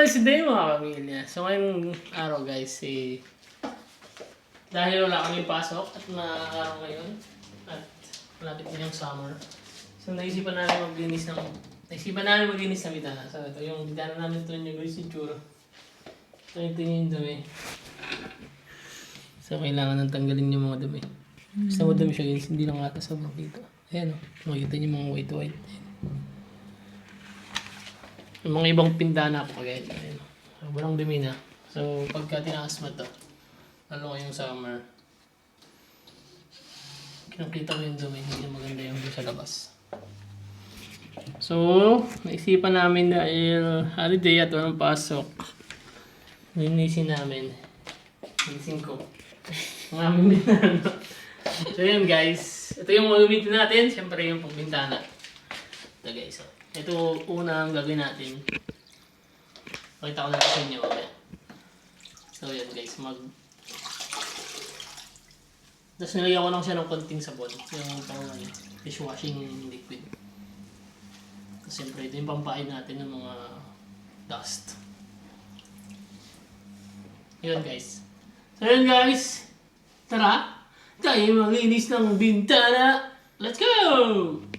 blessed day mga pamilya. So ngayong araw guys, dahil wala kaming pasok at araw ngayon at malapit na yung summer. So naisipan namin maglinis ng bitana. So ito yung bitana namin, ito yung guys, yung tsura. Ito yung dumi. So kailangan nang tanggalin yung mga dumi. Basta madumi siya guys, hindi lang ata sobrang dito. Ayan o, makikita niyo mga white. Yung mga ibang pindana po kagaya. Ayan. So, walang dumi na. So, pagka tinaas mo ito, lalo ngayong summer, kinakita mo yung dumi, hindi na maganda yung sa labas. So, naisipan namin dahil holiday at walang pasok, linisin namin. Linisin ko. Ang aming bintana. So, yun guys. Ito yung malumitin natin. Siyempre yung pagbintana. Ito guys. Ito una ang gagawin natin. Pakita ko na sa inyo. So yan guys, tapos nilagyan ko lang siya ng konting sabon. Yung pang dishwashing liquid. Kasi siyempre ito yung pampain natin ng mga dust. Yun guys. So yun guys. Tara! Tayo maglinis ng bintana. Let's go!